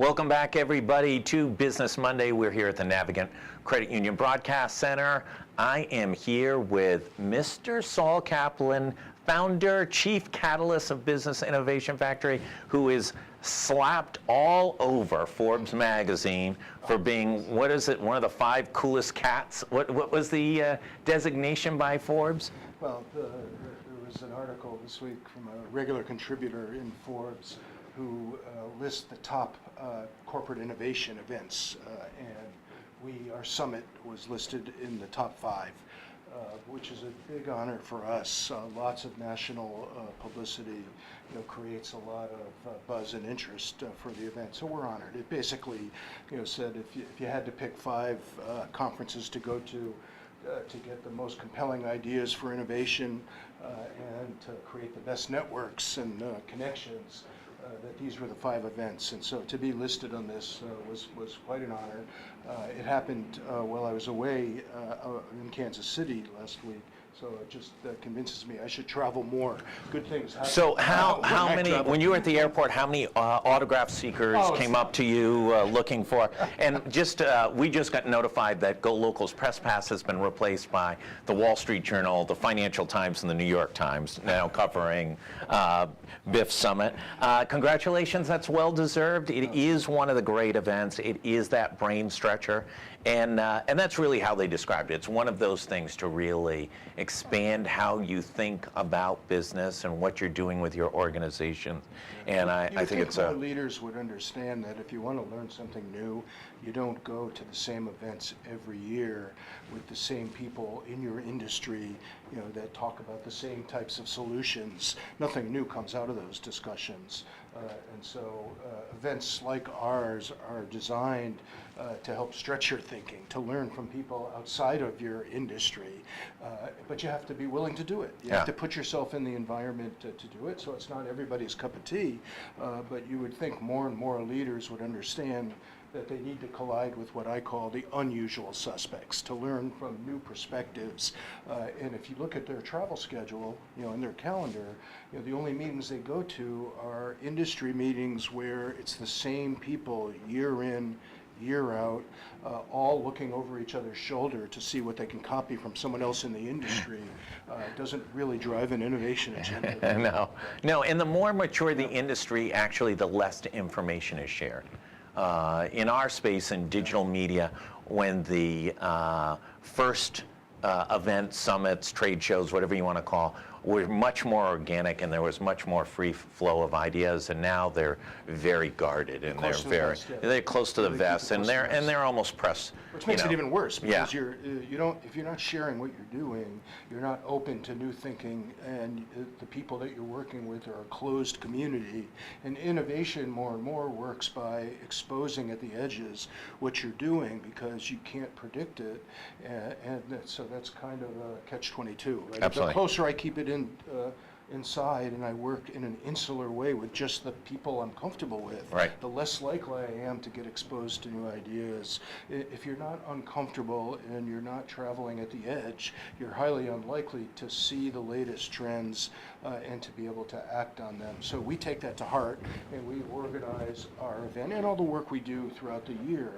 Welcome back, everybody, to Business Monday. We're here at the Navigant Credit Union Broadcast Center. I am here with Mr. Saul Kaplan, founder, chief catalyst of Business Innovation Factory, who is slapped all over Forbes magazine for being, what is it, one of the 5 coolest cats? What was the designation by Forbes? Well, there was an article this week from a regular contributor in Forbes who lists the top corporate innovation events, and our summit was listed in the top 5, which is a big honor for us. Lots of national publicity, creates a lot of buzz and interest for the event. So we're honored. It basically, said if you had to pick 5 conferences to go to get the most compelling ideas for innovation and to create the best networks and connections, that these were the 5 events. And so to be listed on this was quite an honor. It happened while I was away in Kansas City last week. So it just convinces me I should travel more. Good things happen. So how many, when you were at the airport, how many autograph seekers came up to you looking for? And just we just got notified that GoLocal's press pass has been replaced by the Wall Street Journal, the Financial Times, and the New York Times, now covering BIF Summit. Congratulations, that's well deserved. It is one of the great events. It is that brain stretcher. And that's really how they described it. It's one of those things to really expand how you think about business and what you're doing with your organization. And I think it's more leaders would understand that if you want to learn something new, you don't go to the same events every year with the same people in your industry, that talk about the same types of solutions. Nothing new comes out of those discussions. And so events like ours are designed to help stretch your thinking, to learn from people outside of your industry. But you have to be willing to do it. You have to put yourself in the environment to do it. So it's not everybody's cup of tea, but you would think more and more leaders would understand that they need to collide with what I call the unusual suspects, to learn from new perspectives. And if you look at their travel schedule, in their calendar, the only meetings they go to are industry meetings where it's the same people year in, year out, all looking over each other's shoulder to see what they can copy from someone else in the industry. Doesn't really drive an innovation agenda. No, and the more mature the industry, actually, the less information is shared. In our space in digital media, when the first events, summits, trade shows, whatever you want to call, were much more organic and there was much more free flow of ideas, and now they're very guarded and they're close to the vest, and they're almost press. Which makes it even worse, because if you're not sharing what you're doing, you're not open to new thinking, and the people that you're working with are a closed community. And innovation more and more works by exposing at the edges what you're doing, because you can't predict it, and so that's kind of a catch-22. Right? Absolutely. The closer I keep it inside and I work in an insular way with just the people I'm comfortable with, the less likely I am to get exposed to new ideas. If you're not uncomfortable and you're not traveling at the edge, you're highly unlikely to see the latest trends and to be able to act on them. So we take that to heart, and we organize our event and all the work we do throughout the year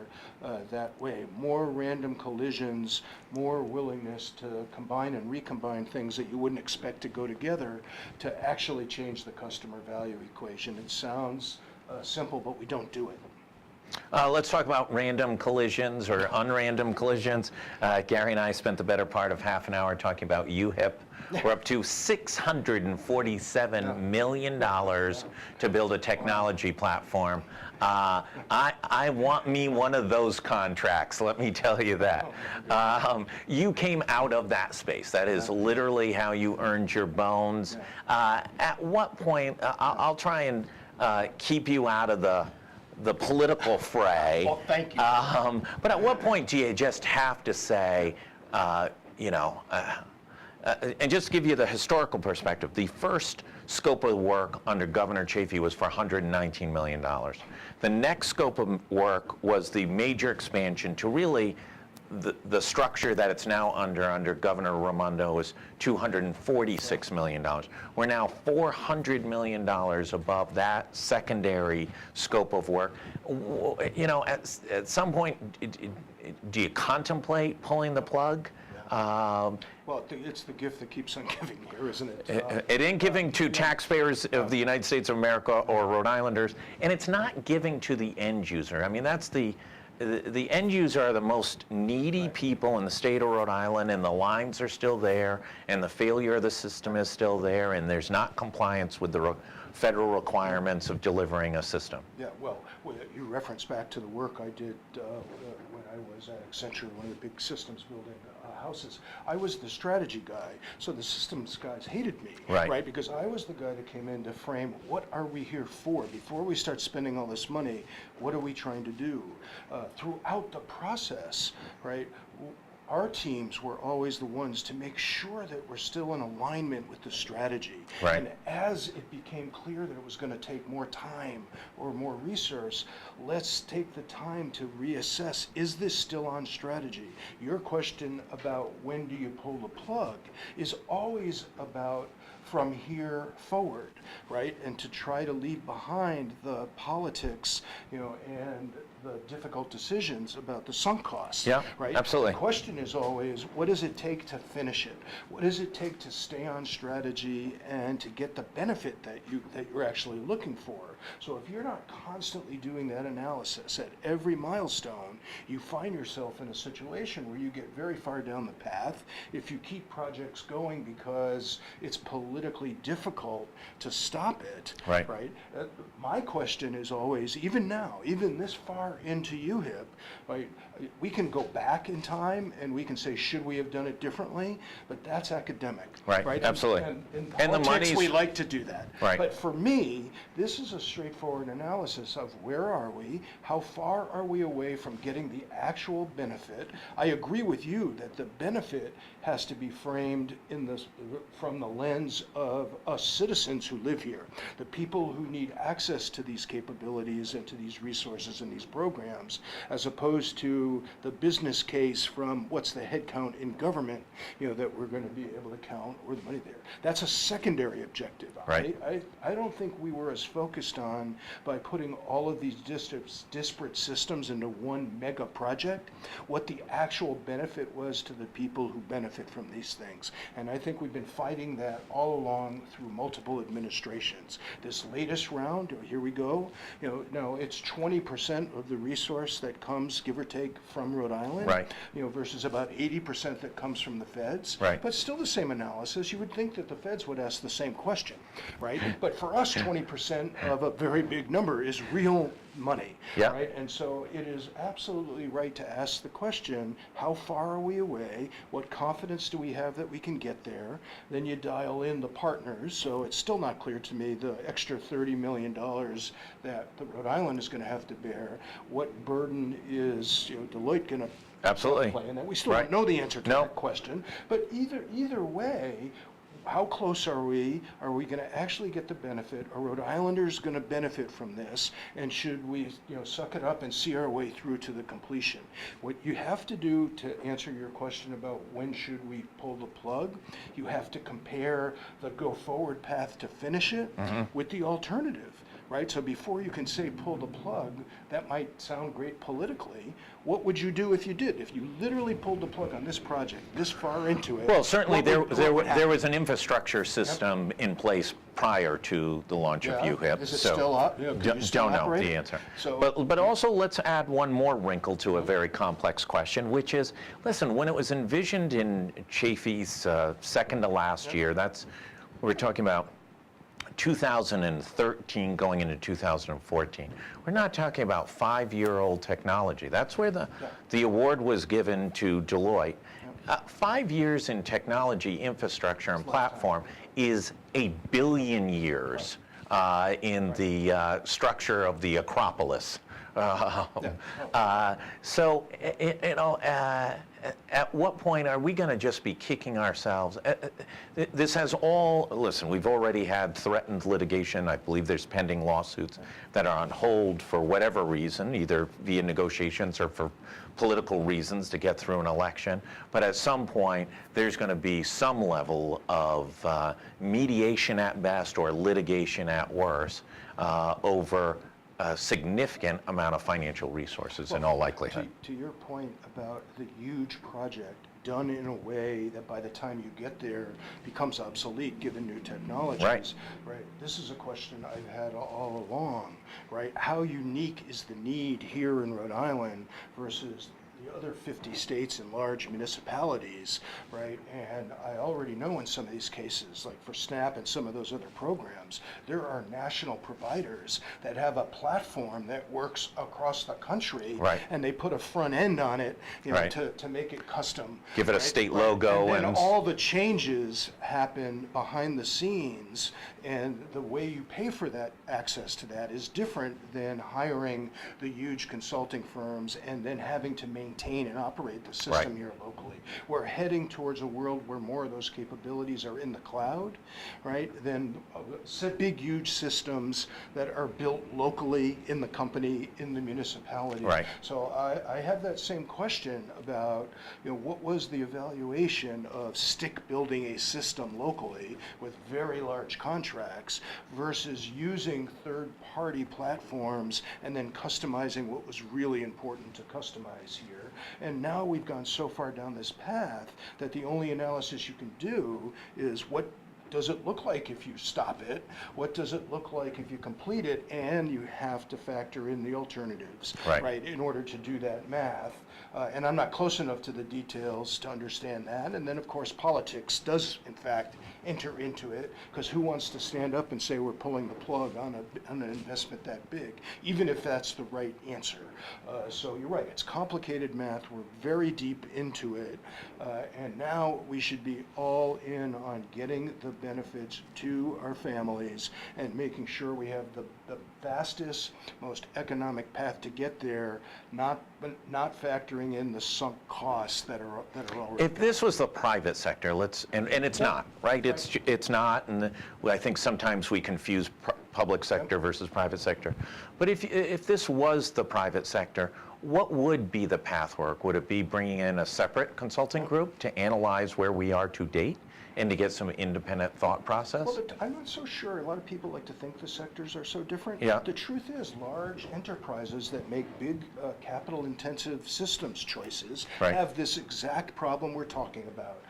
that way. More random collisions, more willingness to combine and recombine things that you wouldn't expect to go together to actually change the customer value equation. It sounds simple, but we don't do it. Let's talk about random collisions or unrandom collisions. Gary and I spent the better part of half an hour talking about UHIP. We're up to $647 million to build a technology platform. I want me one of those contracts, let me tell you that. You came out of that space. That is literally how you earned your bones. At what point, I'll try and keep you out of the political fray. Well, thank you. But at what point do you just have to say, and just to give you the historical perspective, the first scope of work under Governor Chafee was for $119 million. The next scope of work was the major expansion to really the structure that it's now under Governor Raimondo is $246 million. We're now $400 million above that secondary scope of work. You know, at some point, do you contemplate pulling the plug? Well, it's the gift that keeps on giving here, isn't it? It ain't giving to taxpayers of the United States of America or Rhode Islanders, and it's not giving to the end user. I mean, that's the end user are the most needy people in the state of Rhode Island, and the lines are still there, and the failure of the system is still there, and there's not compliance with the federal requirements of delivering a system. Yeah, well, you reference back to the work I did when I was at Accenture, one of the big systems building houses. I was the strategy guy, so the systems guys hated me, right? Because I was the guy that came in to frame, what are we here for? Before we start spending all this money, what are we trying to do? Throughout the process, right? Our teams were always the ones to make sure that we're still in alignment with the strategy. Right. And as it became clear that it was going to take more time or more resource, let's take the time to reassess, is this still on strategy? Your question about when do you pull the plug is always about from here forward, right? And to try to leave behind the politics, you know, and the difficult decisions about the sunk costs, right? Absolutely. The question is always, what does it take to finish it? What does it take to stay on strategy and to get the benefit that you're actually looking for? So if you're not constantly doing that analysis at every milestone, you find yourself in a situation where you get very far down the path. If you keep projects going because it's politically difficult to stop it, right? My question is always, even now, even this far into UHIP, right? We can go back in time and we can say, should we have done it differently? But that's academic, right? Absolutely. And in and politics, the money's, we like to do that. Right. But for me, this is a straightforward analysis of where are we, how far are we away from getting the actual benefit. I agree with you that the benefit has to be framed from the lens of us citizens who live here, the people who need access to these capabilities and to these resources and these programs, as opposed to the business case from what's the head count in government, you know, that we're going to be able to count, or the money there. That's a secondary objective. Right. I don't think we were as focused on by putting all of these disparate systems into one mega project, what the actual benefit was to the people who benefit from these things. And I think we've been fighting that all along through multiple administrations. This latest round, here we go, you know, now it's 20% of the resource that comes, give or take, from Rhode Island, you know, versus about 80% that comes from the feds. But still the same analysis. You would think that the feds would ask the same question, right? But for us, 20% of a very big number is real money, right? And so it is absolutely right to ask the question, how far are we away? What confidence do we have that we can get there? Then you dial in the partners. So it's still not clear to me the extra $30 million that the Rhode Island is going to have to bear. What burden is, you know, Deloitte going to play in that? We still don't know the answer to that question. But either way, how close are we? Are we going to actually get the benefit? Are Rhode Islanders going to benefit from this? And should we, you know, suck it up and see our way through to the completion? What you have to do to answer your question about when should we pull the plug, you have to compare the go-forward path to finish it with the alternative. Right? So before you can say pull the plug, that might sound great politically. What would you do if you did? If you literally pulled the plug on this project this far into it? Well, certainly there was an infrastructure system in place prior to the launch of UHIP. Is it still up? Don't know the answer. So, but also let's add one more wrinkle to a very complex question, which is, listen, when it was envisioned in Chafee's second to last year, we're talking about 2013 going into 2014. We're not talking about 5-year-old technology. That's where the award was given to Deloitte. 5 years in technology, infrastructure, and platform is 1 billion years in the structure of the Acropolis. So, you know, At what point are we going to just be kicking ourselves? This has all, listen, we've already had threatened litigation. I believe there's pending lawsuits that are on hold for whatever reason, either via negotiations or for political reasons to get through an election. But at some point, there's going to be some level of mediation at best or litigation at worst over a significant amount of financial resources in all likelihood. To your point about the huge project done in a way that by the time you get there becomes obsolete given new technologies. Right. This is a question I've had all along, right? How unique is the need here in Rhode Island versus the other 50 states and large municipalities, right? And I already know in some of these cases, like for SNAP and some of those other programs, there are national providers that have a platform that works across the country, and they put a front end on it, you know, to make it custom. Give it a state logo. And then all the changes happen behind the scenes, and the way you pay for that access to that is different than hiring the huge consulting firms and then having to maintain and operate the system here locally. We're heading towards a world where more of those capabilities are in the cloud, right? Than big, huge systems that are built locally in the company, in the municipality. So I have that same question about, you know, what was the evaluation of stick building a system locally with very large contracts versus using third-party platforms and then customizing what was really important to customize here. And now we've gone so far down this path that the only analysis you can do is what does it look like if you stop it? What does it look like if you complete it? And you have to factor in the alternatives, right, in order to do that math. And I'm not close enough to the details to understand that. And then, of course, politics does, in fact, enter into it, because who wants to stand up and say we're pulling the plug on an investment that big, even if that's the right answer? So you're right, it's complicated math. We're very deep into it. And now we should be all in on getting the benefits to our families and making sure we have the fastest, most economic path to get there, not factoring in the sunk costs that are already. If this was the private sector, and it's not, right? It's not, and I think sometimes we confuse public sector versus private sector. But if this was the private sector, what would be the path work? Would it be bringing in a separate consulting group to analyze where we are to date and to get some independent thought process? Well, I'm not so sure. A lot of people like to think the sectors are so different. The truth is, large enterprises that make big capital-intensive systems choices have this exact problem we're talking about,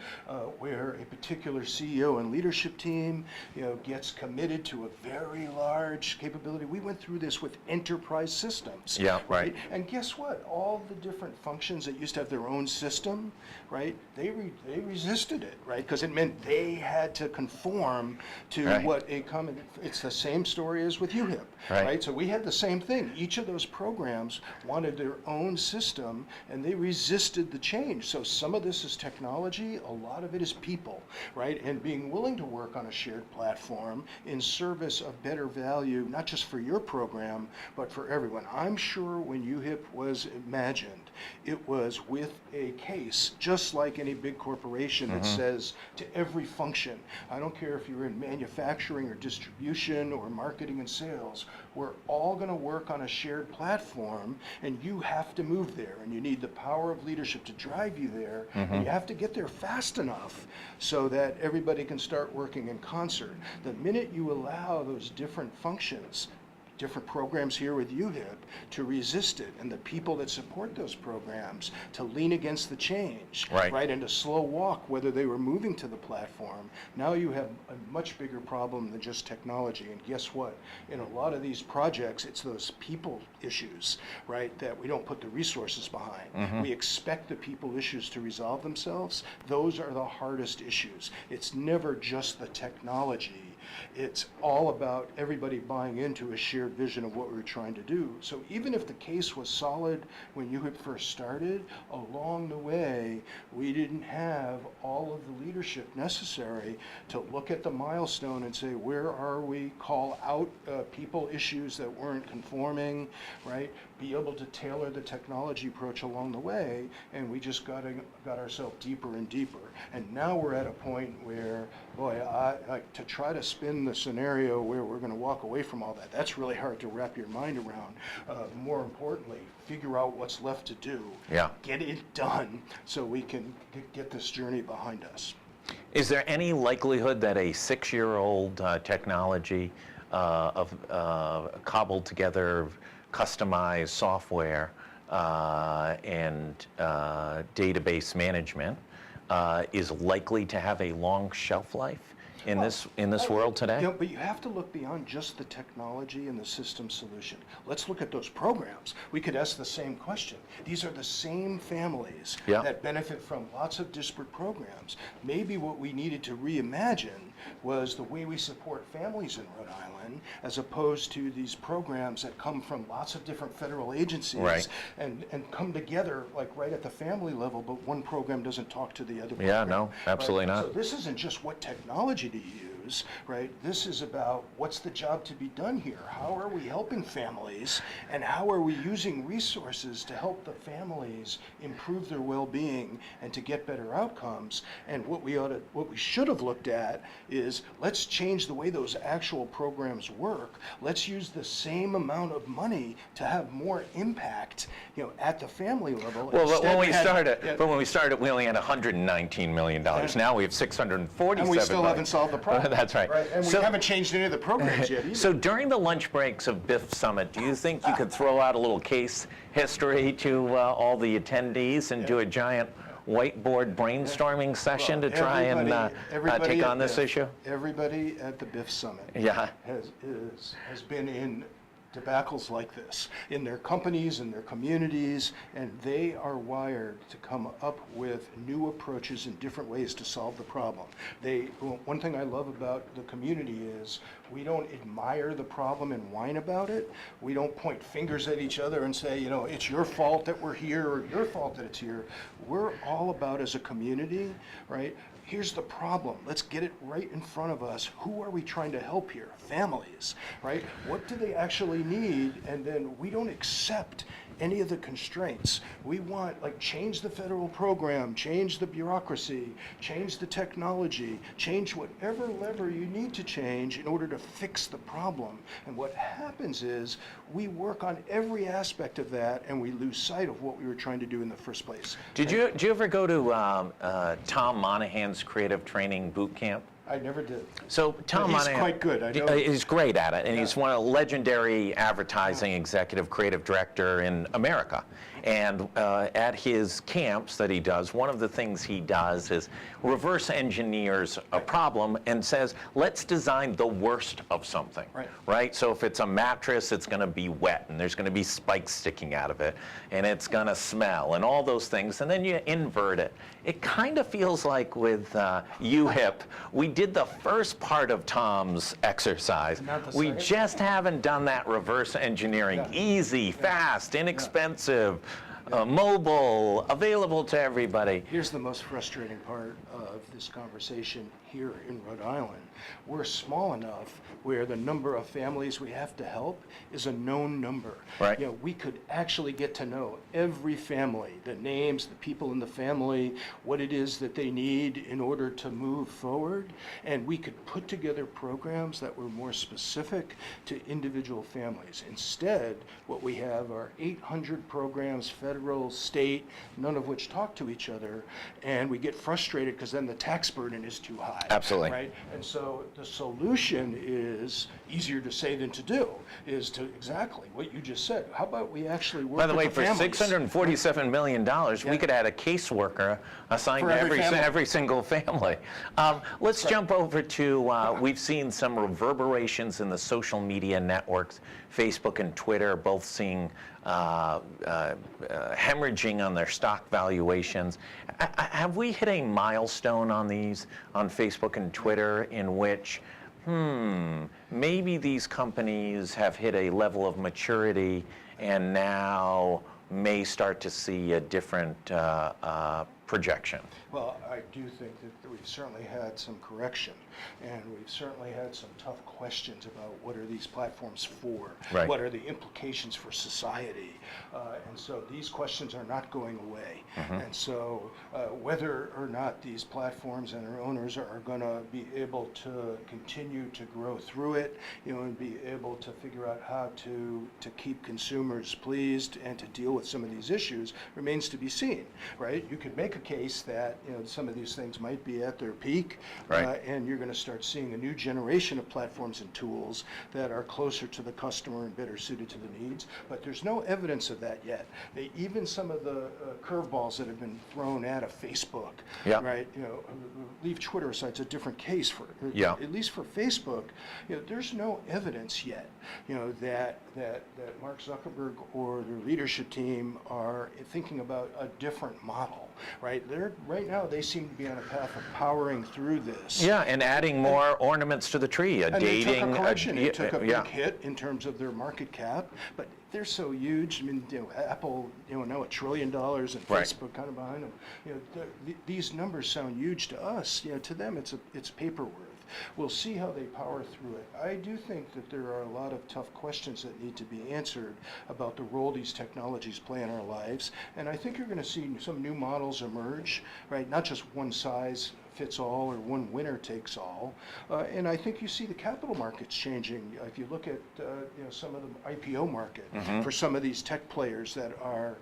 where a particular CEO and leadership team, you know, gets committed to a very large capability. We went through this with enterprise systems. Right? And guess what? All the different functions that used to have their own system, right? They resisted it, right? Because it meant they had to conform to what a common. It's the same story as with UHIP, right? So we had the same thing. Each of those programs wanted their own system, and they resisted the change. So some of this is technology, a lot of it is people, right? And being willing to work on a shared platform in service of better value, not just for your program, but for everyone. I'm sure when UHIP was imagined, it was with a case, just like any big corporation that says to every function, I don't care if you're in manufacturing or distribution or marketing and sales, we're all going to work on a shared platform, and you have to move there, and you need the power of leadership to drive you there, and you have to get there fast enough so that everybody can start working in concert. The minute you allow those different functions, different programs here with UHIP, to resist it, and the people that support those programs to lean against the change, right, and to slow walk whether they were moving to the platform. Now you have a much bigger problem than just technology. And guess what? In a lot of these projects, it's those people issues, right, that we don't put the resources behind. We expect the people issues to resolve themselves. Those are the hardest issues. It's never just the technology It's all about everybody buying into a shared vision of what we were trying to do. So even if the case was solid when you had first started, along the way, we didn't have all of the leadership necessary to look at the milestone and say, where are we? Call out people issues that weren't conforming, right? Be able to tailor the technology approach along the way, and we just got ourselves deeper and deeper. And now we're at a point where, boy, to try to spin the scenario where we're going to walk away from all that, that's really hard to wrap your mind around. More importantly, figure out what's left to do. Yeah. Get it done so we can get this journey behind us. Is there any likelihood that a 6-year-old technology of cobbled together customized software and database management is likely to have a long shelf life in this world today? You know, but you have to look beyond just the technology and the system solution. Let's look at those programs. We could ask the same question. These are the same families that benefit from lots of disparate programs. Maybe what we needed to reimagine was the way we support families in Rhode Island, as opposed to these programs that come from lots of different federal agencies and come together like right at the family level, but one program doesn't talk to the other program. Yeah, no, absolutely not. So this isn't just what technology to use, right? This is about what's the job to be done here? How are we helping families, and how are we using resources to help the families improve their well-being and to get better outcomes? And what we should have looked at is, let's change the way those actual programs work. Let's use the same amount of money to have more impact, you know, at the family level. Well, but when we started, we only had $119 million. Now we have $647 million. And we still haven't solved the problem. That's right. And we haven't changed any of the programs yet either. So during the lunch breaks of BIF Summit, do you think you could throw out a little case history to all the attendees and do a giant whiteboard brainstorming session to try and take on this issue? Everybody at the BIF Summit has been in debacles like this in their companies and their communities, and they are wired to come up with new approaches and different ways to solve the problem. One thing I love about the community is we don't admire the problem and whine about it. We don't point fingers at each other and say, you know, it's your fault that we're here or your fault that it's here. We're all about, as a community, right? Here's the problem. Let's get it right in front of us. Who are we trying to help here? Families, right? What do they actually need? And then we don't accept any of the constraints. We want, like, change the federal program, change the bureaucracy, change the technology, change whatever lever you need to change in order to fix the problem. And what happens is we work on every aspect of that and we lose sight of what we were trying to do in the first place. Did you ever go to Tom Monahan's creative training boot camp? I never did. So Tom Monahan, he's quite good. I know. He's great at it, and he's one of the legendary advertising executive creative director in America. And at his camps that he does, one of the things he does is reverse engineers a problem and says, let's design the worst of something. Right? So if it's a mattress, it's going to be wet, and there's going to be spikes sticking out of it, and it's going to smell, and all those things, and then you invert it. It kind of feels like with UHIP, we did the first part of Tom's exercise. We just haven't done that reverse engineering. Easy, fast, inexpensive, mobile, available to everybody. Here's the most frustrating part of this conversation here in Rhode Island. We're small enough where the number of families we have to help is a known number. Right. You know, we could actually get to know every family, the names, the people in the family, what it is that they need in order to move forward, and we could put together programs that were more specific to individual families. Instead, what we have are 800 programs, federal, state, none of which talk to each other, and we get frustrated because then the tax burden is too high. Absolutely. Right? And so the solution is easier to say than to do, is to exactly what you just said. How about we actually work with the families? By the way, for $647 million, we could add a caseworker assigned to every single family. Let's jump over to, we've seen some reverberations in the social media networks, Facebook and Twitter, both seeing hemorrhaging on their stock valuations. Have we hit a milestone on these, on Facebook and Twitter, in which maybe these companies have hit a level of maturity and now may start to see a different projection? Well, I do think that we've certainly had some correction, and we've certainly had some tough questions about what are these platforms for? Right. What are the implications for society? And so these questions are not going away. And so whether or not these platforms and their owners are going to be able to continue to grow through it, and be able to figure out how to keep consumers pleased and to deal with some of these issues remains to be seen, right? You could make a case that some of these things might be at their peak, right. And you're going to start seeing a new generation of platforms and tools that are closer to the customer and better suited to the needs. But there's no evidence of that yet. Even some of the curveballs that have been thrown at Facebook, yeah. right? Leave Twitter aside; it's a different case for at least for Facebook. There's no evidence yet, that Mark Zuckerberg or the leadership team are thinking about a different model, right? Right now they seem to be on a path of powering through this. Yeah, and adding more ornaments to the tree. And they took a correction. They yeah, took a big yeah. hit in terms of their market cap, but they're so huge. I mean, Apple, now $1 trillion, and Right. Facebook kind of behind them. These numbers sound huge to us. To them, it's paper worth. We'll see how they power through it. I do think that there are a lot of tough questions that need to be answered about the role these technologies play in our lives, and I think you're going to see some new models emerge, right? Not just one size fits all or one winner takes all. And I think you see the capital markets changing. If you look at some of the IPO market for some of these tech players that are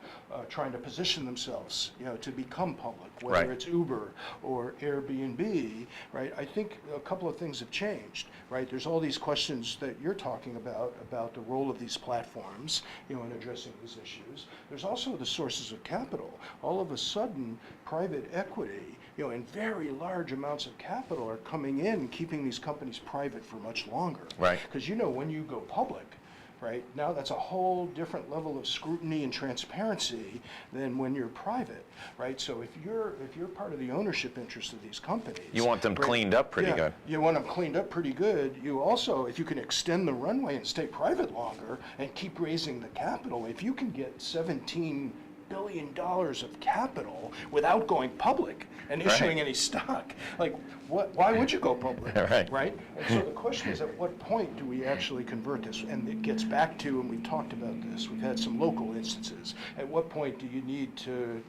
trying to position themselves to become public, whether Right. it's Uber or Airbnb, right? I think a couple of things have changed, right? There's all these questions that you're talking about the role of these platforms, in addressing these issues. There's also the sources of capital. All of a sudden, private equity, and very large amounts of capital are coming in, keeping these companies private for much longer. Right. Because when you go public, right, now that's a whole different level of scrutiny and transparency than when you're private, right? So if you're part of the ownership interest of these companies, You want them right, cleaned up pretty good. You want them cleaned up pretty good. You also, if you can extend the runway and stay private longer and keep raising the capital, if you can get $17 billion of capital without going public and issuing any stock, why would you go public? Right. And so the question is, at what point do we actually convert this? And it gets back to, and we've talked about this, we've had some local instances. At what point do you need to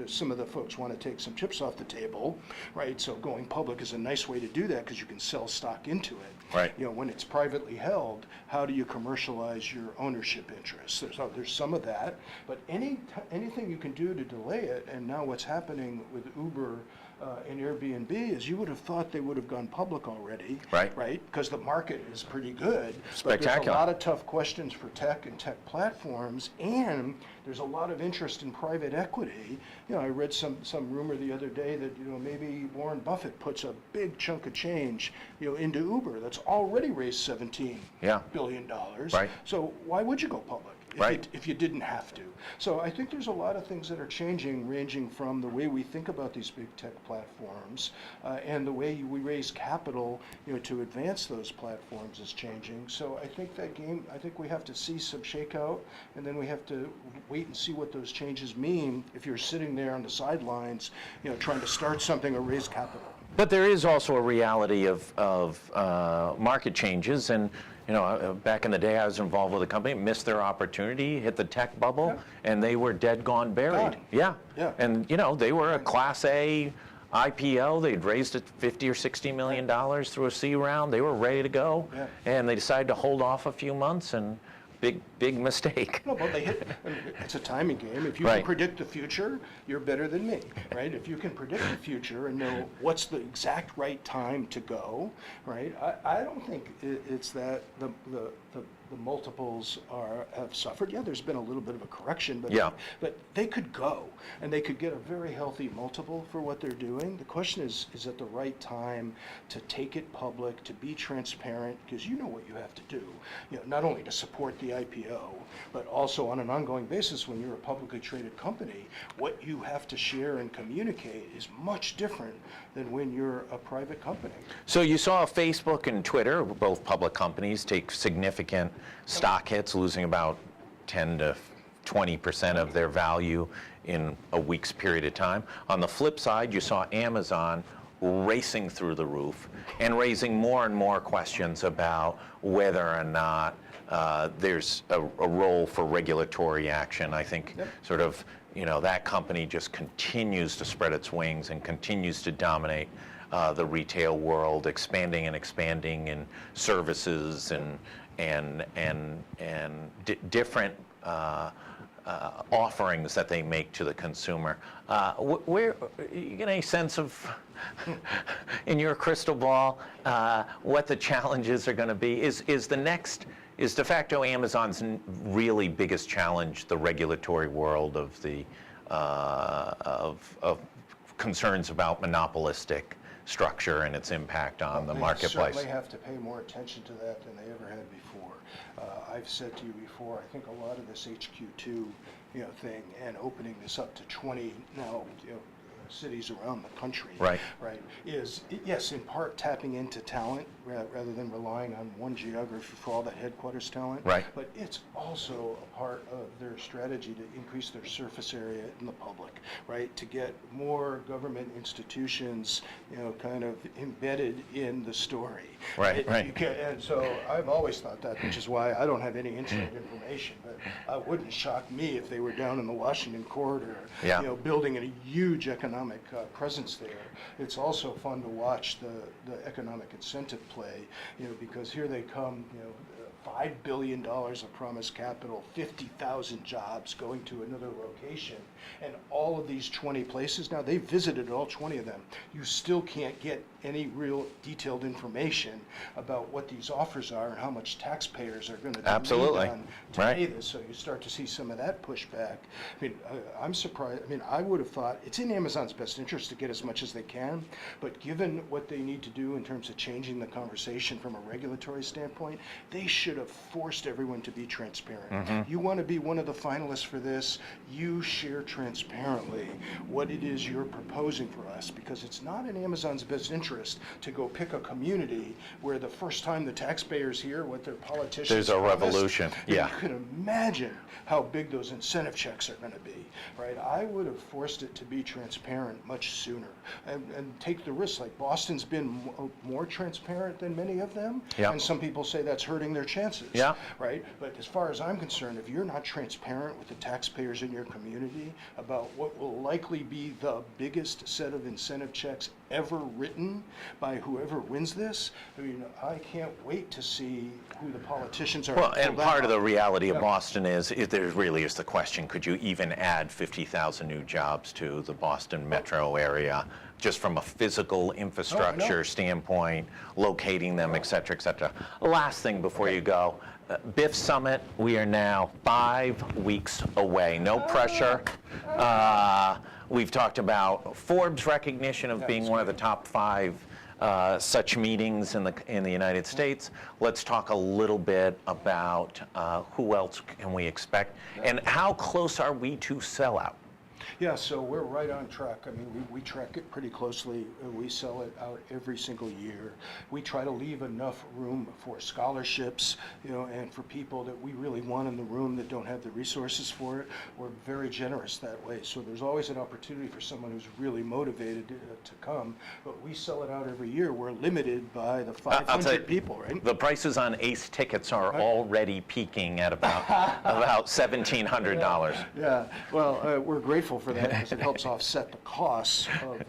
some of the folks want to take some chips off the table, right? So going public is a nice way to do that because you can sell stock into it. Right. When it's privately held, how do you commercialize your ownership interests? There's some of that, but anything you can do to delay it, and now what's happening with Uber and Airbnb is you would have thought they would have gone public already, Right. Because the market is pretty good. But Spectacular. there's a lot of tough questions for tech and tech platforms, and there's a lot of interest in private equity. I read some rumor the other day that maybe Warren Buffett puts a big chunk of change into Uber that's already raised $17 billion. Right. So why would you go public? Right. If you didn't have to. So I think there's a lot of things that are changing, ranging from the way we think about these big tech platforms and the way we raise capital, to advance those platforms is changing. So I think I think we have to see some shakeout, and then we have to wait and see what those changes mean if you're sitting there on the sidelines, trying to start something or raise capital. But there is also a reality of market changes, and back in the day I was involved with a company, missed their opportunity, hit the tech bubble, and they were dead, gone, buried. Gone. Yeah. And they were a Class A IPO. They'd raised it $50 or $60 million through a C round. They were ready to go, and they decided to hold off a few months, and big mistake. No, but it's a timing game. If you can predict the future, you're better than me, right? If you can predict the future and know what's the exact right time to go, right? I don't think it's that the multiples have suffered. Yeah, there's been a little bit of a correction, but they could go, and they could get a very healthy multiple for what they're doing. The question is it the right time to take it public, to be transparent, because you know what you have to do, not only to support the IPO, but also on an ongoing basis when you're a publicly traded company, what you have to share and communicate is much different than when you're a private company. So you saw Facebook and Twitter, both public companies, take significant stock hits, losing about 10 to 20% of their value in a week's period of time. On the flip side, you saw Amazon racing through the roof and raising more and more questions about whether or not there's a role for regulatory action. I think sort of, that company just continues to spread its wings and continues to dominate the retail world, expanding in services and different offerings that they make to the consumer. Where you get any sense of, in your crystal ball, what the challenges are going to be? Is de facto Amazon's really biggest challenge the regulatory world of the of concerns about monopolistic structure and its impact on the marketplace? They certainly have to pay more attention to that than they ever had before. I've said to you before, I think a lot of this HQ2 thing and opening this up to 20 now cities around the country, right, is, yes, in part tapping into talent rather than relying on one geography for all that headquarters talent, right, but it's also a part of their strategy to increase their surface area in the public, right, to get more government institutions, kind of embedded in the story. Right. And so I've always thought that, which is why I don't have any inside information, but it wouldn't shock me if they were down in the Washington corridor, building a huge economic presence there. It's also fun to watch the economic incentive play, because here they come, $5 billion of promised capital, 50,000 jobs going to another location, and all of these 20 places, now they visited all 20 of them. You still can't get any real detailed information about what these offers are and how much taxpayers are going to demand on to pay this. So you start to see some of that pushback. I mean, I'm surprised. I mean, I would have thought it's in Amazon's best interest to get as much as they can, but given what they need to do in terms of changing the conversation from a regulatory standpoint, they should have forced everyone to be transparent. Mm-hmm. You want to be one of the finalists for this, you share transparently what it is you're proposing for us, because it's not in Amazon's best interest to go pick a community where the first time the taxpayers hear what their politicians there's a promised, revolution. Yeah. You can imagine how big those incentive checks are going to be, right? I would have forced it to be transparent much sooner and take the risk. Like Boston's been more transparent than many of them, and some people say that's hurting their chances, right? But as far as I'm concerned, if you're not transparent with the taxpayers in your community about what will likely be the biggest set of incentive checks ever written by whoever wins this, I mean, I can't wait to see who the politicians are. Well, and part of the reality of Boston is there really is the question, could you even add 50,000 new jobs to the Boston metro area just from a physical infrastructure standpoint, locating them, et cetera, et cetera. Last thing before you go, BIF Summit, we are now 5 weeks away. No pressure. We've talked about Forbes' recognition of being one of the top 5 such meetings in the United States. Let's talk a little bit about who else can we expect, and how close are we to sellout? Yeah, so we're right on track. I mean, we track it pretty closely. We sell it out every single year. We try to leave enough room for scholarships, and for people that we really want in the room that don't have the resources for it. We're very generous that way. So there's always an opportunity for someone who's really motivated to come. But we sell it out every year. We're limited by the 500 people, right? The prices on Ace tickets are already peaking at about $1,700. Yeah, well, we're grateful for that because it helps offset the costs of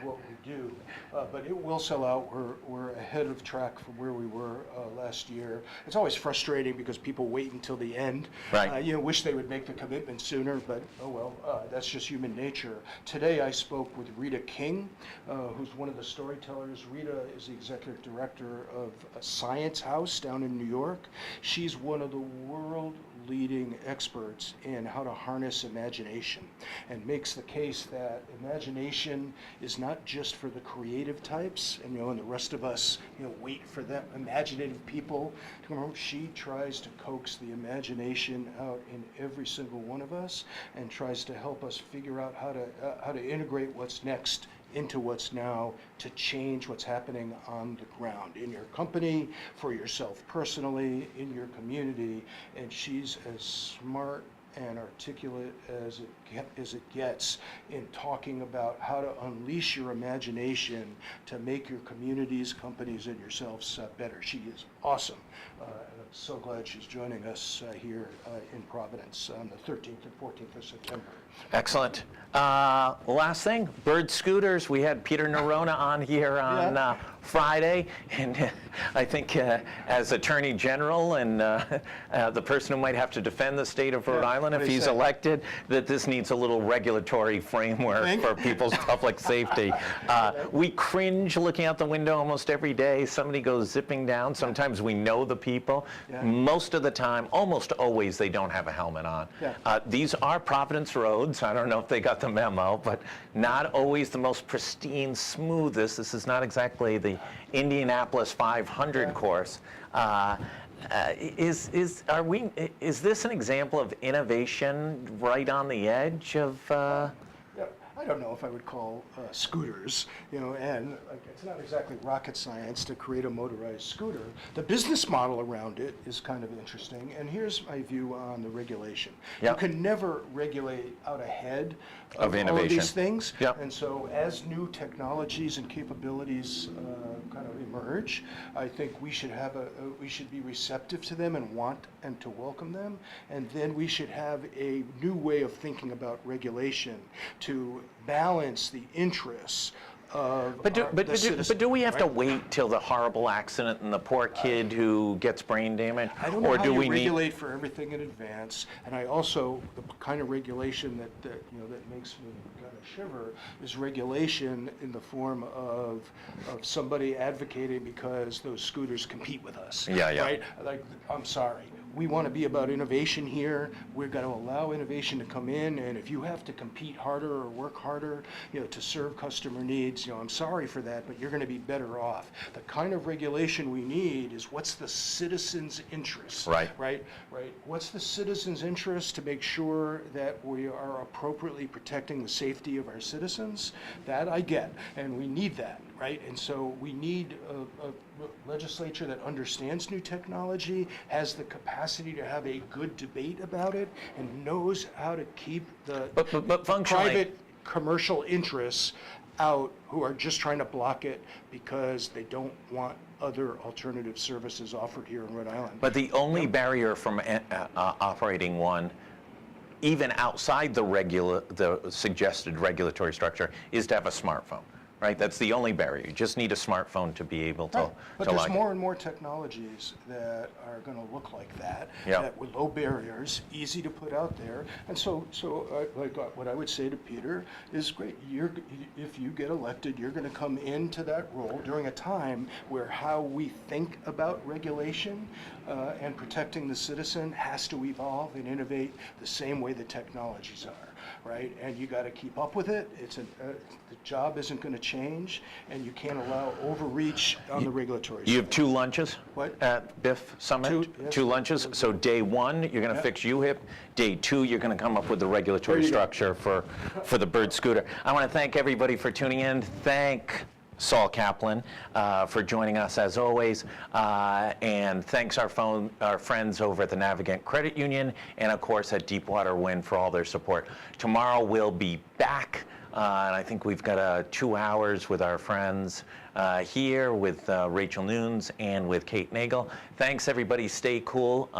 what we do. But it will sell out. We're ahead of track from where we were last year. It's always frustrating because people wait until the end. Right. Wish they would make the commitment sooner, but oh well, that's just human nature. Today I spoke with Rita King, who's one of the storytellers. Rita is the executive director of a Science House down in New York. She's one of the world leading experts in how to harness imagination. and makes the case that imagination is not just for the creative types, and and the rest of us, wait for them imaginative people to come home. She tries to coax the imagination out in every single one of us, and tries to help us figure out how to integrate what's next into what's now, to change what's happening on the ground in your company, for yourself personally, in your community. And she's as smart and articulate as it gets in talking about how to unleash your imagination to make your communities, companies, and yourselves better. She is awesome. And I'm so glad she's joining us here in Providence on the 13th and 14th of September. Excellent. Last thing, Bird Scooters. We had Peter Nerona on here on Friday, and I think as Attorney General and the person who might have to defend the state of Rhode Island if he's elected, that this needs a little regulatory framework for people's public safety. We cringe looking out the window almost every day. Somebody goes zipping down. Sometimes we know the people. Most of the time, almost always, they don't have a helmet on. These are Providence roads. I don't know if they got the memo, but not always the most pristine, smoothest. This is not exactly the Indianapolis 500 course. Is this an example of innovation right on the edge of? I don't know if I would call scooters, and it's not exactly rocket science to create a motorized scooter. The business model around it is kind of interesting, and here's my view on the regulation. You can never regulate out ahead of innovation. All of these things, and so as new technologies and capabilities kind of emerge, I think we should we should be receptive to them and want and to welcome them, and then we should have a new way of thinking about regulation to balance the interests of But do we have to right? wait till the horrible accident and the poor kid who gets brain damage? I don't know or how do you we regulate for everything in advance, and I also, the kind of regulation that makes me kind of shiver is regulation in the form of somebody advocating because those scooters compete with us. Right? Like, I'm sorry. We want to be about innovation here. We're going to allow innovation to come in, and if you have to compete harder or work harder, to serve customer needs, I'm sorry for that, but you're going to be better off. The kind of regulation we need is what's the citizen's interest. Right. What's the citizen's interest to make sure that we are appropriately protecting the safety of our citizens? That I get, and we need that, right? And so we need a legislature that understands new technology, has the capacity to have a good debate about it, and knows how to keep the private commercial interests out who are just trying to block it because they don't want other alternative services offered here in Rhode Island. But the only barrier from operating one, even outside the suggested regulatory structure, is to have a smartphone. Right, that's the only barrier. You just need a smartphone to be able to. But there's more and more technologies that are going to look like that, that with low barriers, easy to put out there. And so like what I would say to Peter is, great. If you get elected, you're going to come into that role during a time where how we think about regulation and protecting the citizen has to evolve and innovate the same way the technologies are. Right, and you got to keep up with it. The job isn't going to change, and you can't allow overreach on the regulatory side. You have 2 lunches What? at BIF Summit? Two lunches. So day 1, you're going to fix UHIP. Day 2, you're going to come up with the regulatory structure for the Bird Scooter. I want to thank everybody for tuning in. Thank Saul Kaplan for joining us as always, and thanks our friends over at the Navigant Credit Union, and of course at Deepwater Wind for all their support. Tomorrow we'll be back, and I think we've got 2 hours with our friends here with Rachel Nunes and with Kate Nagel. Thanks everybody, stay cool.